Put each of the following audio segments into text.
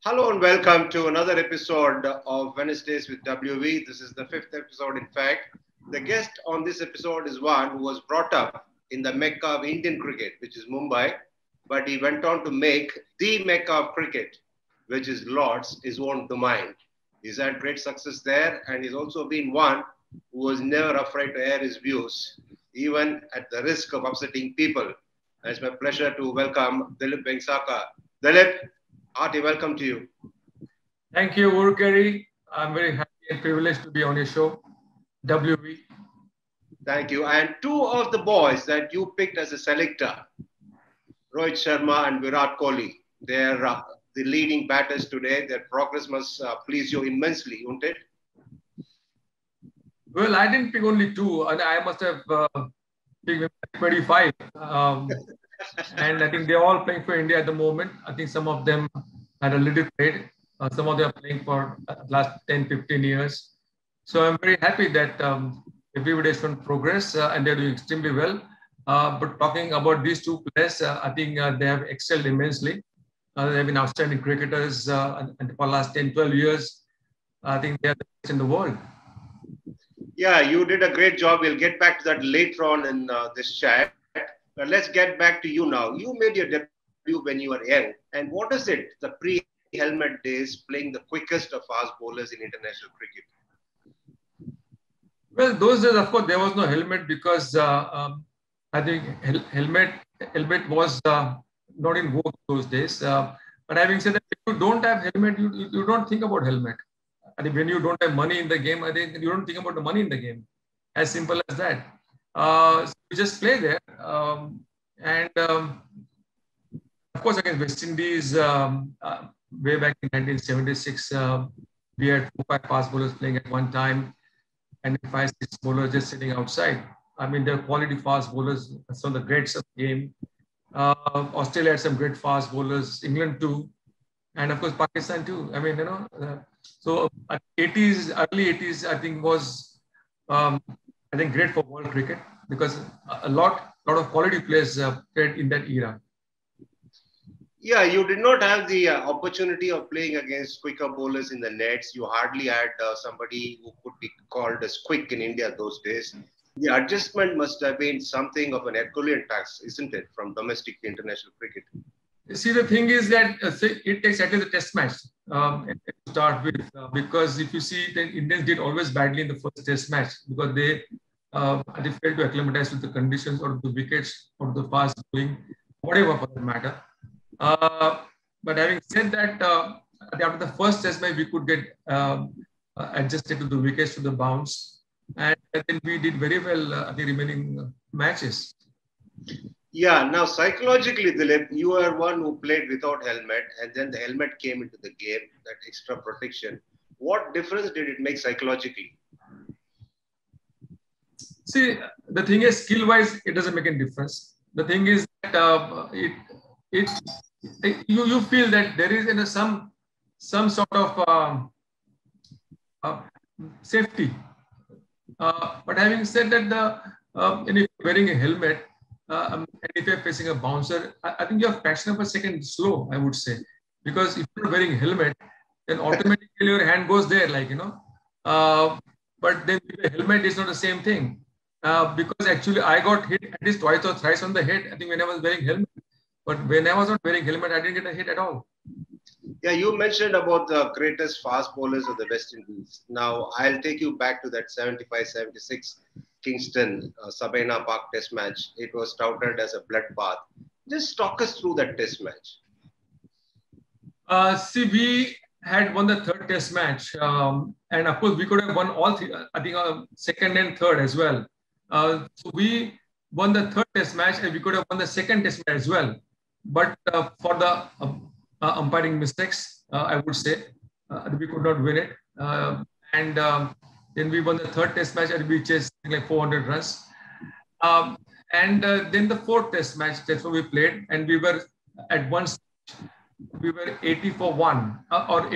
Hello and welcome to another episode of Wednesdays with WV. This is the fifth episode, in fact. The guest on this episode is one who was brought up in the Mecca of Indian cricket, which is Mumbai, but he went on to make the Mecca of cricket, which is Lord's, his own domain. He's had great success there, and he's also been one who was never afraid to air his views, even at the risk of upsetting people. And it's my pleasure to welcome Dilip Vengsarkar. Dilip, hearty welcome to you. Thank you, Urkari. I'm very happy and privileged to be on your show, WV. Thank you. And two of the boys that you picked as a selector, Rohit Sharma and Virat Kohli, they're the leading batters today. Their progress must please you immensely, won't it? Well, I didn't pick only two, and I must have picked 25. And I think they're all playing for India at the moment. I think some of them had a little played. Some of them are playing for last 10, 15 years. So I'm very happy that everybody has shown progress and they're doing extremely well. But talking about these two players, I think they have excelled immensely. They have been outstanding cricketers and for the last 10, 12 years. I think they are the best in the world. Yeah, you did a great job. We'll get back to that later on in this chat. But let's get back to you now. You made your debut when you were young. And what is it, the pre-helmet days, playing the quickest of fast bowlers in international cricket? Well, those days, of course, there was no helmet because I think helmet was not in vogue those days. But having said that, if you don't have helmet, you don't think about helmet. I think when you don't have money in the game, I think you don't think about the money in the game. As simple as that. So we just play there. Of course, against West Indies, way back in 1976, we had 4-5 fast bowlers playing at one time and 5-6 bowlers just sitting outside. I mean, they're quality fast bowlers, some of the greats of the game. Australia had some great fast bowlers, England too, and of course, Pakistan too. I mean, so 80s, early 80s, I think was, I think, great for world cricket because a lot of quality players played in that era. Yeah, you did not have the opportunity of playing against quicker bowlers in the nets. You hardly had somebody who could be called as quick in India those days. The adjustment must have been something of an Herculean task, isn't it, from domestic to international cricket? See, the thing is that it takes at least a test match to start with, because if you see, the Indians did always badly in the first test match because they failed to acclimatize with the conditions or the wickets or the fast bowling, whatever for that matter. But having said that, after the first test match, we could get adjusted to the wickets, to the bounce, and then we did very well at the remaining matches. Yeah, now psychologically, Dilip, you were one who played without helmet, and then the helmet came into the game, that extra protection. What difference did it make psychologically? See, the thing is, skill-wise, it doesn't make any difference. The thing is that you feel that there is some sort of safety. But having said that, if you're wearing a helmet and if you're facing a bouncer, I think your fraction of a second slow, I would say, because if you're wearing a helmet, then automatically your hand goes there, but then with the helmet is not the same thing. Because actually I got hit at least twice or thrice on the head, I think, when I was wearing helmet. But when I was not wearing helmet, I didn't get a hit at all. Yeah, you mentioned about the greatest fast bowlers of the West Indies. Now, I'll take you back to that 75-76 Kingston Sabina Park test match. It was touted as a bloodbath. Just talk us through that test match. See, we had won the third test match. And of course, we could have won all three, I think second and third as well. So we won the third test match and we could have won the second test match as well. But for the umpiring mistakes, I would say, we could not win it. Then we won the third test match and we chased like 400 runs. Then the fourth test match, that's what we played. And we were at one stage, we were 80 for 1 or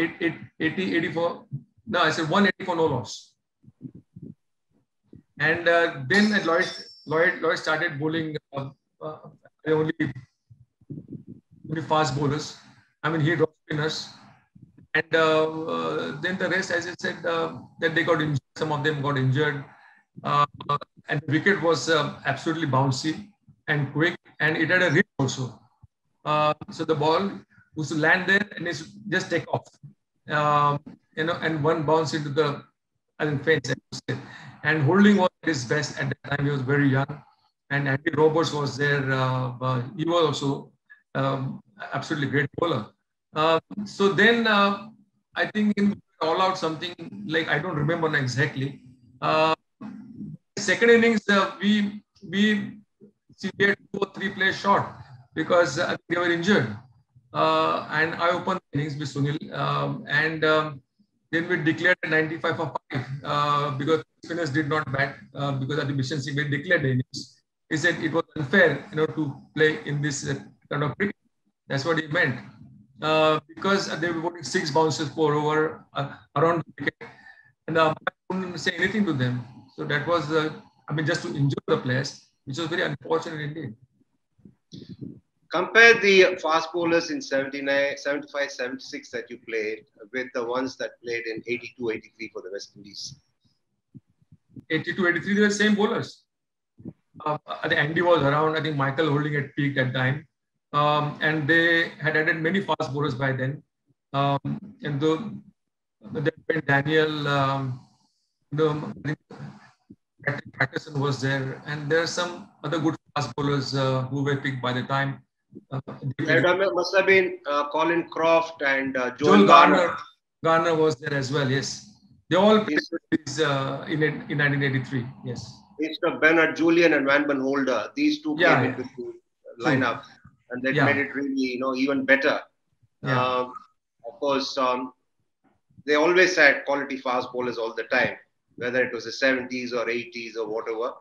80 for, no, I said 180 for no loss. And then at Lloyd started bowling only fast bowlers. I mean, he dropped spinners. And then the rest, as I said, that they got injured. Some of them got injured. Uh, and the wicket was absolutely bouncy and quick, and it had a rip also. So the ball was to land there and it's just take off. And one bounce into the fence. And Holding was at his best at that time. He was very young, and Andy Roberts was there. He was also absolutely great bowler. So then I think in all out something like I don't remember exactly. Second innings we had 2 or 3 players short because they were injured. And I opened the innings with Sunil, and then we declared a 95 for 5 because spinners did not bat because of the mission we declared the innings. He said it was unfair, to play in this kind of cricket. That's what he meant. Because they were putting 6 bounces per over around the wicket, and I couldn't say anything to them. So that was, just to injure the players, which was very unfortunate indeed. Compare the fast bowlers in 79, 75, 76 that you played with the ones that played in 82, 83 for the West Indies. 82, 83, they were the same bowlers. I think Andy was around. I think Michael Holding had peaked at time. And they had added many fast bowlers by then. And then Daniel, Patterson was there. And there are some other good fast bowlers who were picked by the time. Must have been Colin Croft and Joel Garner. Garner was there as well, yes. They all played in 1983, yes. Instead of Bernard Julian and Van Holder, these two came into the lineup, and that made it really, even better. Of course, they always had quality fast bowlers all the time, whether it was the 70s or 80s or whatever.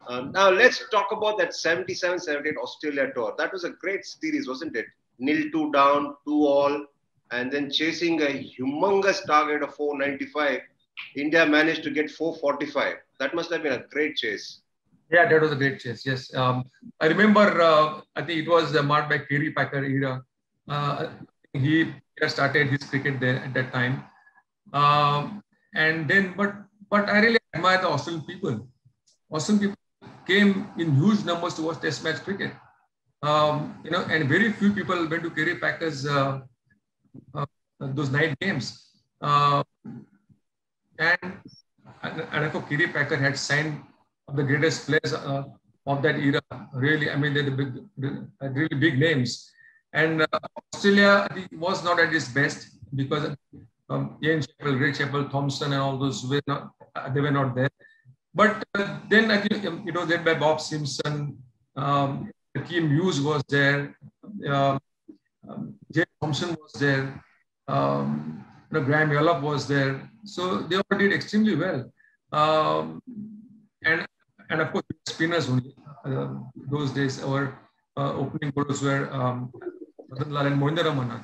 Now let's talk about that 77-78 Australia tour. That was a great series, wasn't it? 0-2 down, 2 all, and then chasing a humongous target of 495. India managed to get 445. That must have been a great chase. Yeah, that was a great chase. Yes, I remember. I think it was marked by Kerry Packer era. He started his cricket there at that time, and then but I really admire the Australian people. Australian people came in huge numbers to watch Test match cricket. And very few people went to Kerry Packer's those night games. And I thought Kerry Packer had signed the greatest players of that era. Really, they're really big names. And Australia, I think, was not at its best because Ian Chappell, Ray Chappell, Thompson, and all those were not there. But then I think led by Bob Simpson, Hakeem Hughes was there, Jay Thompson was there, Graham Yallop was there. So they all did extremely well. And of course, spinners only. Those days, our opening bowlers were Ratanlal and Mohinder Raman,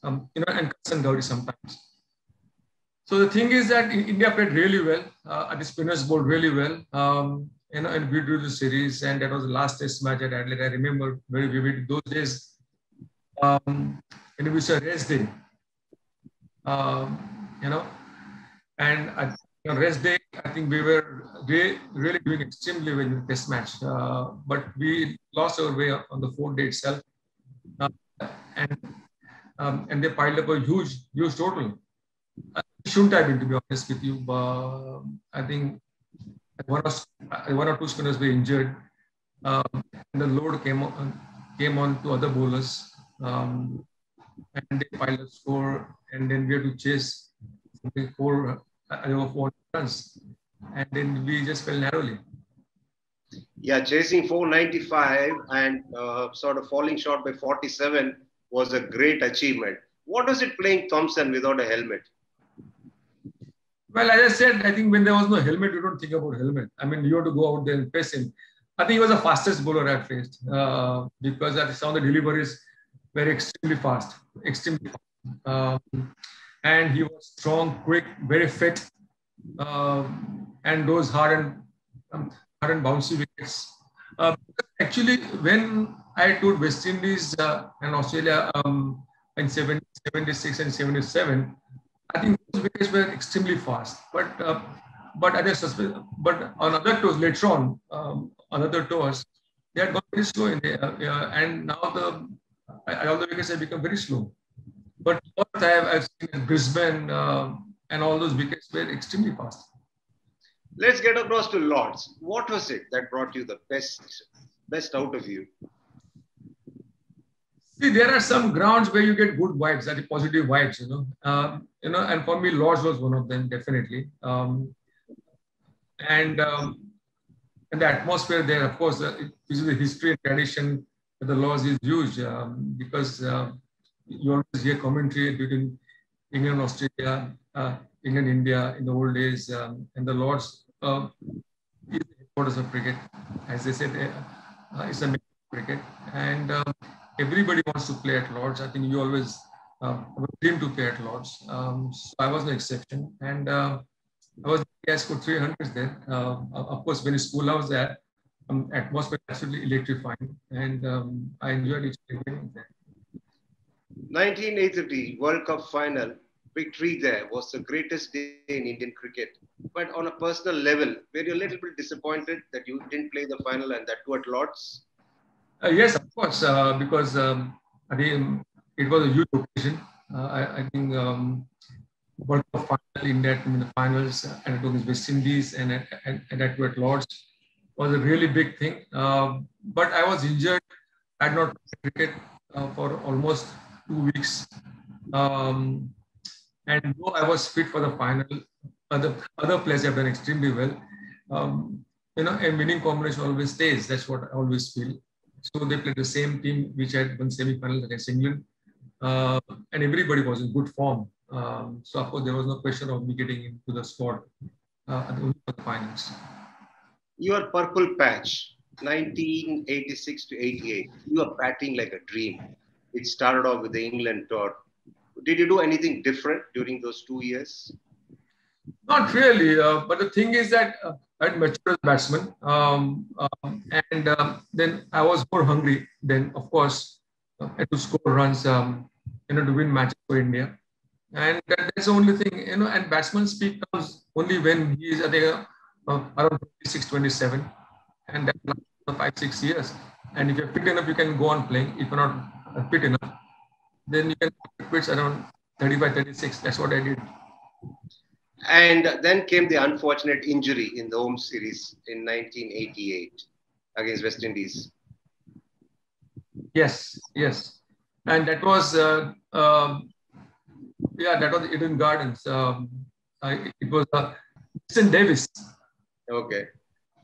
and Kassan Gowri sometimes. So the thing is that India played really well. The spinners bowled really well. And we drew the series, and that was the last Test match at Adelaide. I remember very vividly those days. And it was a rest day. And rest day, I think we were really doing extremely well in the Test match. But we lost our way on the 4th day itself, and they piled up a huge total. Shouldn't have been, to be honest with you. I think one or two spinners were injured, and the load came on to other bowlers, and they piled a score, and then we had to chase 4 runs, and then we just fell narrowly. Yeah, chasing 495 and sort of falling short by 47 was a great achievement. What was it playing Thompson without a helmet? Well, as I said, I think when there was no helmet, you don't think about helmet. You have to go out there and face him. I think he was the fastest bowler I faced because I saw the deliveries were extremely fast. And he was strong, quick, very fit, and those hard and bouncy wickets. Actually, when I toured West Indies and Australia, in 76 and 77, I think those wickets were extremely fast. But I just but on other tours later on other tours, they had gone very slow in the and now all the wickets have become very slow. But what I've seen in Brisbane and all those wickets were extremely fast. Let's get across to Lords. What was it that brought you the best out of you? See, there are some grounds where you get good vibes, that is positive vibes, and for me, Lords was one of them, definitely. And the atmosphere there, of course, this is the history and tradition of the Lords is huge because you always hear commentary between England, Australia, England, India in the old days, and the Lords is the headquarters of cricket. As they said, it's a cricket, and everybody wants to play at Lords. I think you always have a dream to play at Lords. So I was no exception, and I was guest for 300s there. Of course, when school I was there, atmosphere absolutely electrifying, and I enjoyed each day there. 1983 World Cup final victory there was the greatest day in Indian cricket. But on a personal level, were you a little bit disappointed that you didn't play the final and that too at Lords? Yes, of course, because I think it was a huge occasion. I think World Cup final in the finals, and it was West Indies and that were at Lords was a really big thing. But I was injured. I had not played cricket for almost 2 weeks. And though I was fit for the final, other players have done extremely well. A winning combination always stays. That's what I always feel. So they played the same team which had won semi-final against England, and everybody was in good form. So of course there was no question of me getting into the squad for the finals. Your purple patch, 1986 to 88. You were batting like a dream. It started off with the England tour. Did you do anything different during those 2 years? Not really, but the thing is that I had matured as a batsman, and then I was more hungry. Then, of course, I had to score runs, to win matches for India, and that's the only thing, And batsman's peak comes only when he is, I think, around 26, 27, and that lasts for 5, 6 years. And if you're fit enough, you can go on playing. If you're not fit enough, then you can quit around 35, 36. That's what I did. And then came the unfortunate injury in the home series in 1988 against West Indies. Yes. And that was, that was Eden Gardens. It was Winston Davis. Okay.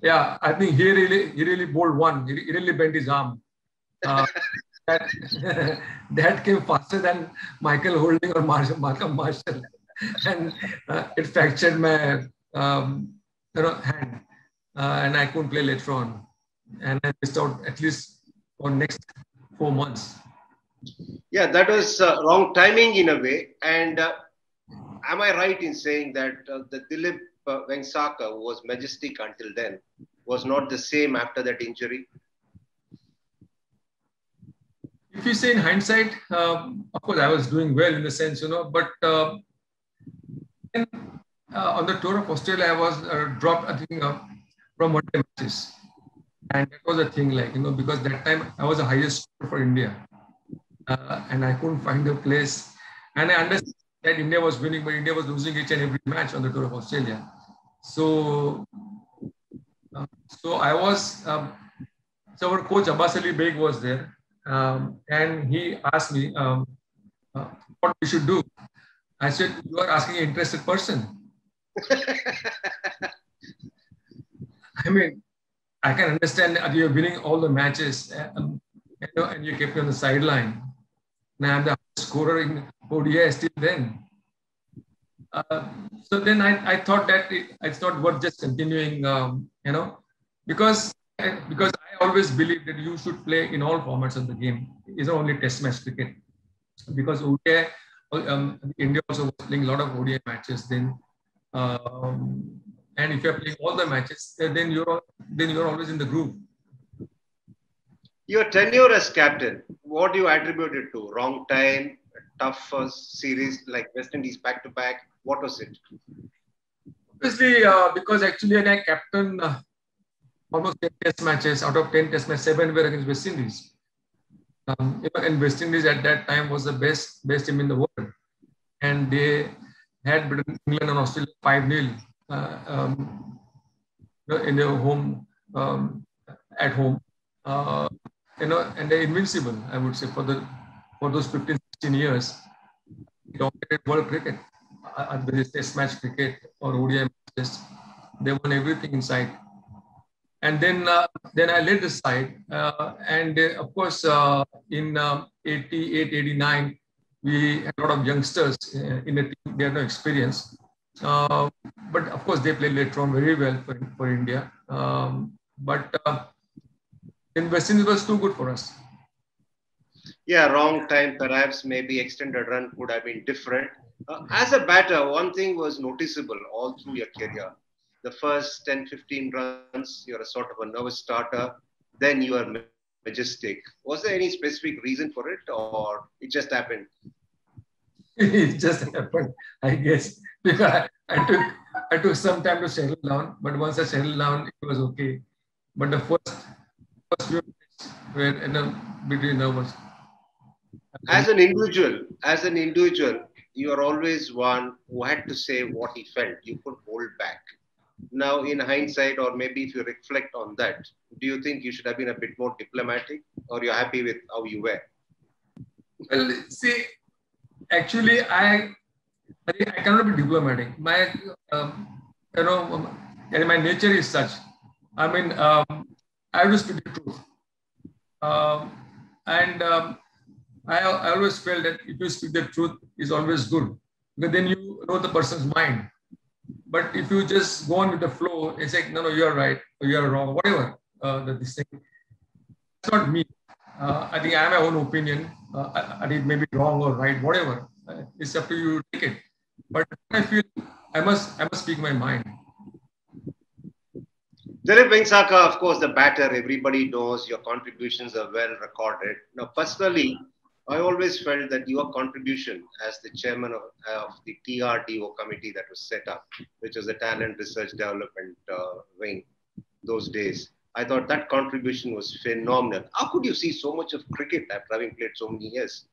Yeah, I think he really bowled one. He really bent his arm. That came faster than Michael Holding or Malcolm Marshall. And it fractured my hand, and I couldn't play later on, and I missed out at least for next 4 months. Yeah, that was wrong timing in a way. And am I right in saying that the Dilip Vengsarkar, who was majestic until then, was not the same after that injury? If you say in hindsight, of course I was doing well in the sense, but. On the tour of Australia, I was dropped, I think, from one day matches. And that was a thing, because that time I was the highest scorer for India. And I couldn't find a place. And I understand that India was winning, but India was losing each and every match on the tour of Australia. So I was, so our coach Abbas Ali Beg was there. And he asked me what we should do. I said, you are asking an interested person. I mean, I can understand that you're winning all the matches, and you kept me on the sideline. Now I'm the scorer in ODI still then. So then I thought that it's not worth just continuing, because I always believe that you should play in all formats of the game. It's not only test match cricket, because ODI. India also was playing a lot of ODI matches then, and if you're playing all the matches, then you're always in the groove. Your tenure as captain, what do you attribute it to? Wrong time, tough series like West Indies back to back? What was it? Obviously, because actually I captain almost 10 test matches. Out of 10 test matches, 7 were against West Indies. And West Indies at that time was the best team in the world. And they had beaten England and Australia 5-0 in their home, at home. And they're invincible, I would say, for those 15, 16 years. Dominated world cricket, whether it's test match cricket or ODI matches. They won everything inside. And then I led the side. Of course, in 88, 89, we had a lot of youngsters in the team. They had no experience. But of course, they played later on very well for India. But in West Indies, it was too good for us. Yeah, wrong time, perhaps. Maybe extended run could have been different. As a batter, one thing was noticeable all through your career. The first 10, 15 runs, you're a sort of a nervous starter. Then you are majestic. Was there any specific reason for it, or it just happened? It just happened, I guess. Because I took some time to settle down, but once I settled down, it was okay. But the first few minutes were between nervous. As an individual, you are always one who had to say what he felt. You couldn't hold back. Now, in hindsight, or maybe if you reflect on that, do you think you should have been a bit more diplomatic, or you're happy with how you were? Well, see, actually, I cannot be diplomatic. My my nature is such. I mean, I always speak the truth, I always felt that if you speak the truth, is always good, because then you know the person's mind. But if you just go on with the flow, it's like, no, you're right, or you're wrong, whatever. This thing, it's not me. I think I have my own opinion. I think maybe wrong or right, whatever. It's up to you to take it. But I feel I must speak my mind. Dilip Vengsarkar, of course, the batter, everybody knows your contributions are well recorded. Now, personally, I always felt that your contribution as the chairman of the TRDO committee that was set up, which was the Talent Research Development Wing, those days, I thought that contribution was phenomenal. How could you see so much of cricket after having played so many years?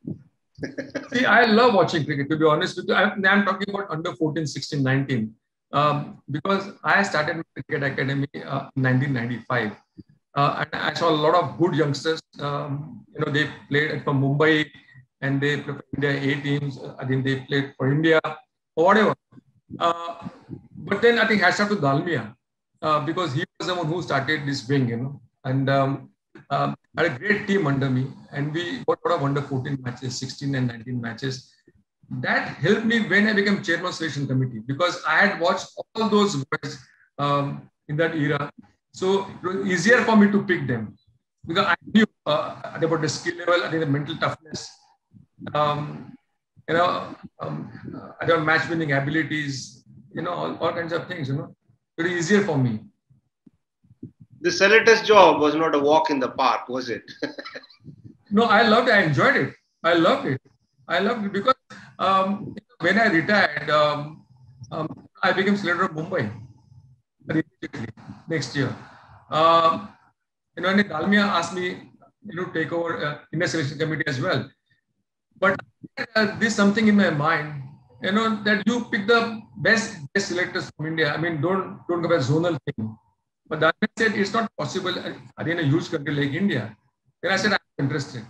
See, I love watching cricket, to be honest with you. I'm talking about under 14, 16, 19. Because I started my cricket academy in 1995. And I saw a lot of good youngsters. They played for Mumbai and they played for India A teams. I think they played for India or whatever. But then I think hats off to Dalmia because he was the one who started this wing, and I had a great team under me. And we got a lot of under 14 matches, 16 and 19 matches. That helped me when I became chairman of selection committee, because I had watched all those boys in that era. So it was easier for me to pick them because I knew about the skill level, I think the mental toughness, other match winning abilities, all kinds of things, It was easier for me. The selector's job was not a walk in the park, was it? No, I loved it. I enjoyed it. I loved it because when I retired, I became selector of Mumbai next year. And Dalmia asked me to take over India selection committee as well. But there's something in my mind, that you pick the best selectors from India. I mean, don't go by zonal thing. But Dalmia said it's not possible in a huge country like India. Then I said I'm interested.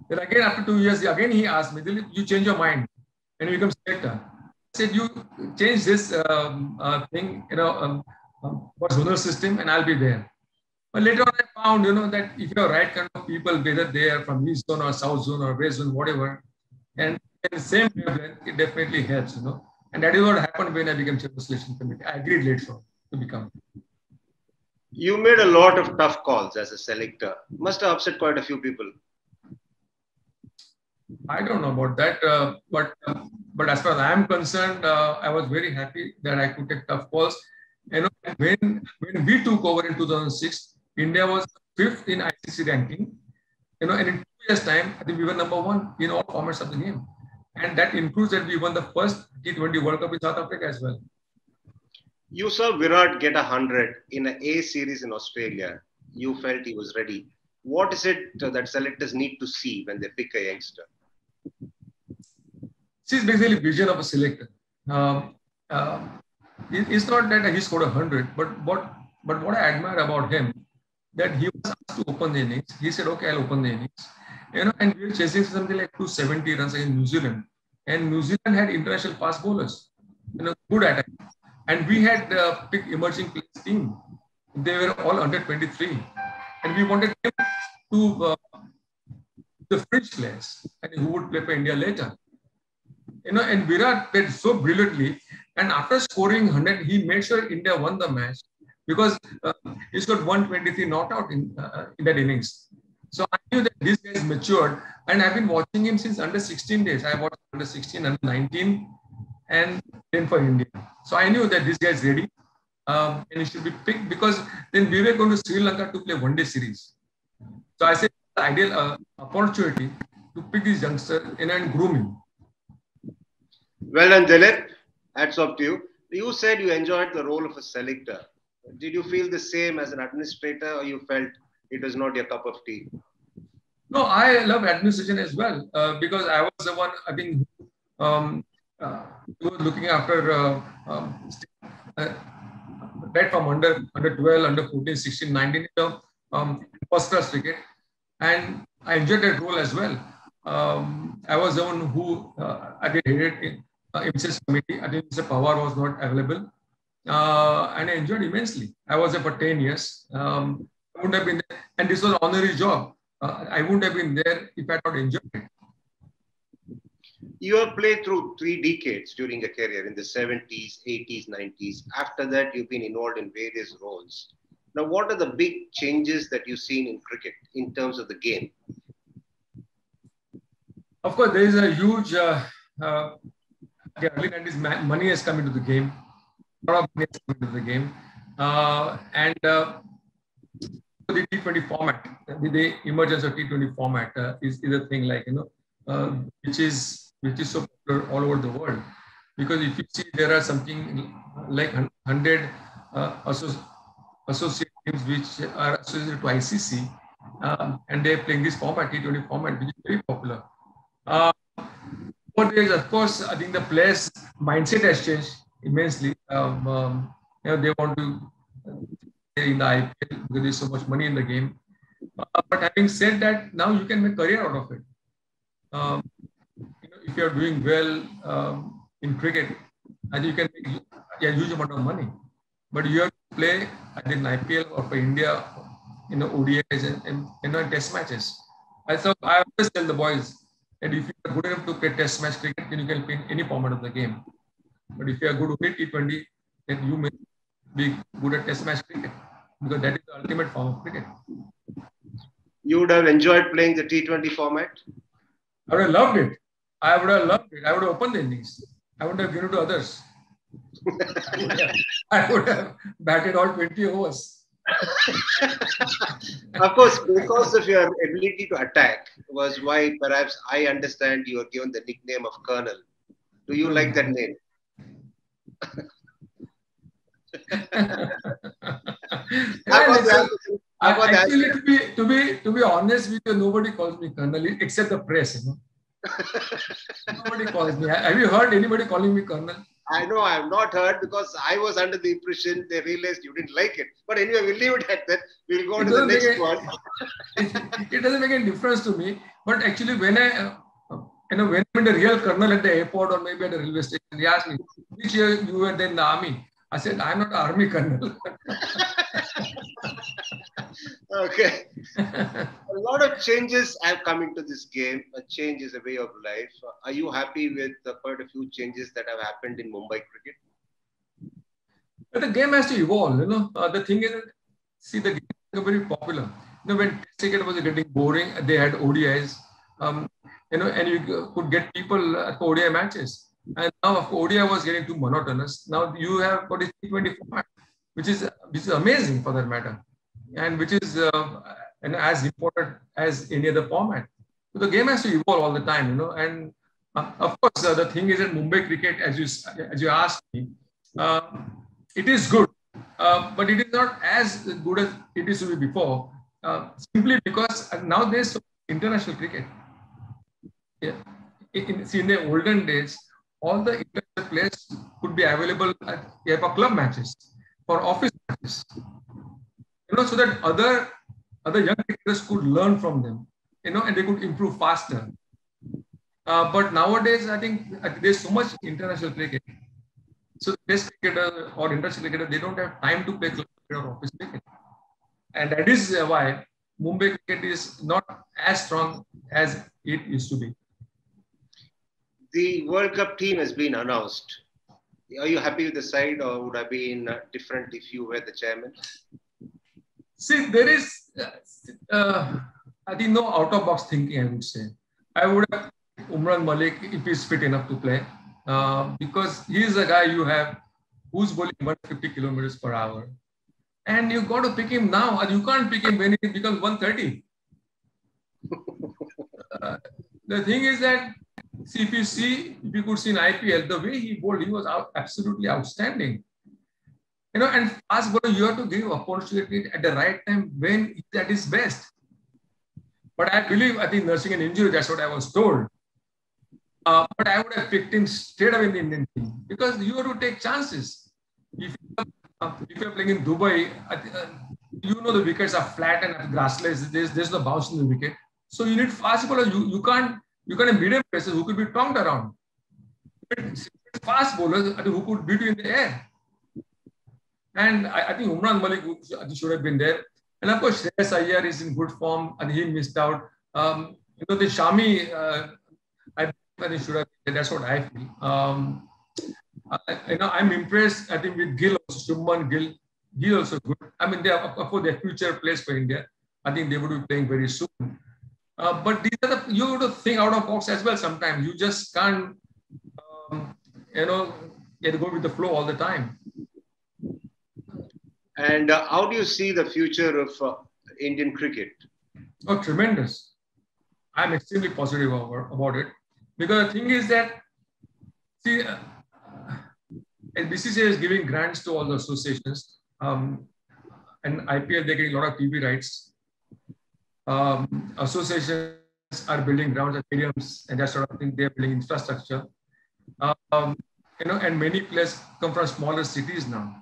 Then again, after 2 years, again he asked me, Dilip, you change your mind and you become selector. I said, you change this thing, for zonal system, and I'll be there. But later on, I found, that if you're right kind of people, whether they are from East Zone or South Zone or West Zone, whatever, and in the same wavelength, it definitely helps, And that is what happened when I became chairman of selection committee. I agreed later on to become. You made a lot of tough calls as a selector. Must have upset quite a few people. I don't know about that, but as far as I am concerned, I was very happy that I could take tough calls. When we took over in 2006, India was 5th in ICC ranking. And in 2 years' time, I think we were number 1 in all formats of the game. And that includes that we won the first T20 World Cup in South Africa as well. You saw Virat get 100 in an A series in Australia. You felt he was ready. What is it that selectors need to see when they pick a youngster? See, it's basically vision of a selector. It's not that he scored 100, but what I admire about him, that he was asked to open the innings. He said, "Okay, I'll open the innings." And we were chasing something like 270 runs against New Zealand, and New Zealand had international fast bowlers, good attack, and we had picked emerging players team. They were all under 23, and we wanted him to the French players, and who would play for India later. And Virat played so brilliantly. And after scoring 100, he made sure India won the match because he's got 123 not out in that innings. So I knew that this guy is matured, and I've been watching him since under 16 days. I watched under 16, under 19, and then for India. So I knew that this guy is ready, and he should be picked because then we were going to Sri Lanka to play one-day series. So I said the ideal opportunity to pick this youngster and groom him. Well done, Dilip. Hats off to you. You said you enjoyed the role of a selector. Did you feel the same as an administrator, or you felt it was not your cup of tea? No, I love administration as well because I was the one, I think, who was looking after right from under 12, under 14, 16, 19, first class cricket. And I enjoyed that role as well. I was the one who I did headed MCS committee. I think Mr. Pawar was not available. And I enjoyed immensely. I was there for 10 years. I wouldn't have been there. And this was an honorary job. I wouldn't have been there if I had not enjoyed it. You have played through 3 decades during your career in the 70s, 80s, 90s. After that, you've been involved in various roles. Now, what are the big changes that you've seen in cricket in terms of the game? Of course, there is a huge, early 90s, money has come into the game. A lot of money has come into the game. The T20 format, the emergence of T20 format is a thing like, which is so popular all over the world. Because if you see, there are something like 100 associate teams which are associated to ICC, and they're playing this format, T20 format, which is very popular. But there's, of course, I think the players' mindset has changed immensely. They want to in the IPL because there's so much money in the game. But having said that, now you can make a career out of it. If you're doing well in cricket, I think you can make a huge amount of money. But you have to play either in IPL or for India, ODIs and test matches. I always tell the boys that if you are good enough to play test match cricket, then you can play in any format of the game. But if you are good only T20, then you may be good at test match cricket because that is the ultimate form of cricket. You would have enjoyed playing the T20 format? I would have loved it. I would have opened the innings. I would have given it to others. I would have batted all 20 overs. Of course, because of your ability to attack was why perhaps I understand you were given the nickname of Colonel. Do you like that name? Actually, to be honest with you, nobody calls me Colonel except the press. Nobody calls me. Have you heard anybody calling me Colonel? I know I have not heard because I was under the impression they realized you didn't like it. But anyway, we'll leave it at that. We'll go to the next one. It doesn't make any difference to me. But actually, when when I'm in the real colonel at the airport or maybe at the railway station, he asked me, which year you were then in the army? I said, I'm not an army colonel. Okay. A lot of changes have come into this game. A change is a way of life. Are you happy with quite a few changes that have happened in Mumbai cricket? But the game has to evolve. The thing is, see, the game is very popular. When Test cricket was getting boring, they had ODIs. And you could get people at ODI matches. And now, of course, ODI was getting too monotonous. Now you have got this T20 format, which is amazing for that matter, and which is as important as any other format. So the game has to evolve all the time, and Of course, the thing is that Mumbai cricket, as you asked me, uh, it is good, but it is not as good as it used to be before. Simply because now there's so international cricket. Yeah. See, in the olden days, all the international players could be available for club matches, for office matches, so that other young cricketers could learn from them, and they could improve faster. But nowadays, I think there's so much international cricket. So test cricketer or international cricketer, they don't have time to play club cricket or office cricket. And that is why Mumbai cricket is not as strong as it used to be. The World Cup team has been announced. Are you happy with the side, or would have been different if you were the chairman? See, there is, I think, no out-of-box thinking, I would say. I would have Umran Malik if he's fit enough to play, because he's a guy you have who's bowling 150 kilometers per hour. And you got to pick him now, or you can't pick him when he becomes 130. The thing is that, see, if you could see in IPL, the way he bowled, he was absolutely outstanding. And fast bowler, you have to give opportunity at the right time when he's at his best. But I think nursing an injury, that's what I was told. But I would have picked him straight away in the Indian team, because you have to take chances. If you're playing in Dubai, the wickets are flat and grassless. There's no bounce in the wicket. So you need fast bowler. You can't medium pacers who could be tonked around. Fast bowlers who could beat you in the air. And I think Umran Malik should have been there. And of course, Shreyas Iyer is in good form, and he missed out. The Shami, I think should have been there. That's what I feel. I'm impressed, I think, with Gill also, Shubman Gill. He's also good. I mean, they are, of course, they're future players for India. I think they would be playing very soon. But these are you have to think out of box as well sometimes. You just can't, go with the flow all the time. And how do you see the future of Indian cricket? Oh, tremendous. I'm extremely positive about it. Because the thing is that, see, BCCI is giving grants to all the associations. And IPL, they're getting a lot of TV rights. Associations are building grounds and stadiums and that sort of thing. They're building infrastructure. And many players come from smaller cities now.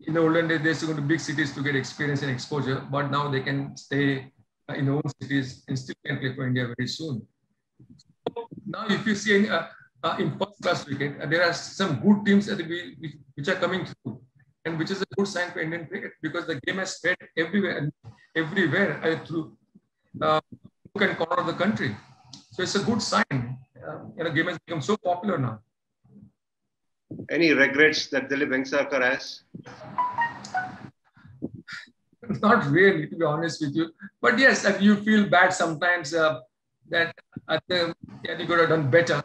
In the olden days, they used to go to big cities to get experience and exposure, but now they can stay in their own cities and still can play for India very soon. So now, if you see in first-class cricket, there are some good teams which are coming through, and which is a good sign for Indian cricket, because the game has spread everywhere through nook and corner of the country. So it's a good sign. The game has become so popular now. Any regrets that Dilip Vengsarkar has? Not really, to be honest with you. But yes, you feel bad sometimes that you could have done better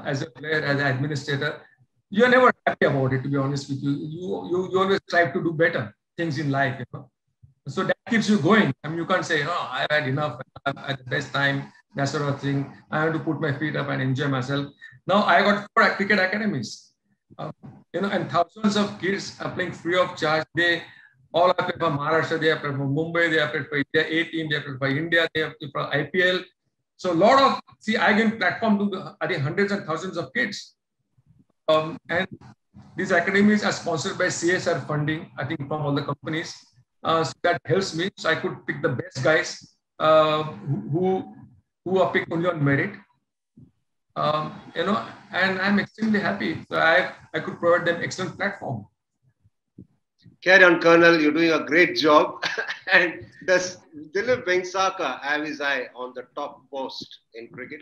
as a player, as an administrator. You are never happy about it, to be honest with you. You always strive to do better things in life. So that keeps you going. I mean, you can't say, I've had enough, I'm at the best time, that sort of thing. I have to put my feet up and enjoy myself. Now I got 4 cricket academies. And thousands of kids are playing free of charge. They all are playing for Maharashtra, they are playing for Mumbai, they are playing for India A team, they are playing for India, they are playing for IPL. So a lot of, I give platform to, I think, hundreds and thousands of kids. And these academies are sponsored by CSR funding, I think, from all the companies. So that helps me. So I could pick the best guys who are picked only on merit. And I'm extremely happy. So I could provide them excellent platform. Carry on, Colonel. You're doing a great job. And does Dilip Vengsarkar have his eye on the top post in cricket?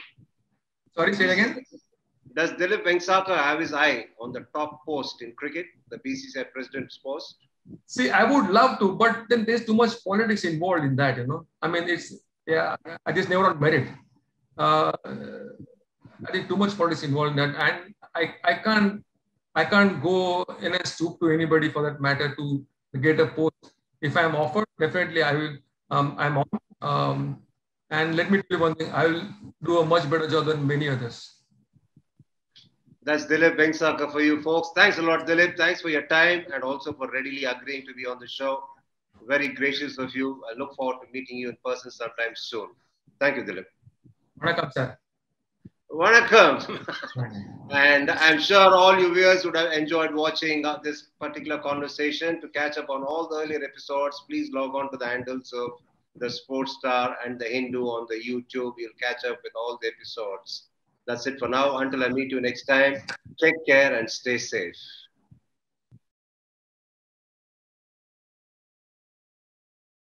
Sorry, say it again. Does Dilip Vengsarkar have his eye on the top post in cricket, the BCCI president's post? See, I would love to, but then there's too much politics involved in that, I mean, I just never on merit. I think too much politics involved in that, and I can't go in a stoop to anybody for that matter to get a post. If I'm offered, definitely I will. I'm on. And let me tell you one thing, I will do a much better job than many others. That's Dilip Vengsarkar for you folks. Thanks a lot, Dilip. Thanks for your time and also for readily agreeing to be on the show. Very gracious of you. I look forward to meeting you in person sometime soon. Thank you, Dilip. Vanakkam, sir. Vanakkam. And I'm sure all you viewers would have enjoyed watching this particular conversation. To catch up on all the earlier episodes, please log on to the handles of the Sports Star and the Hindu on the YouTube. You'll catch up with all the episodes. That's it for now. Until I meet you next time, take care and stay safe.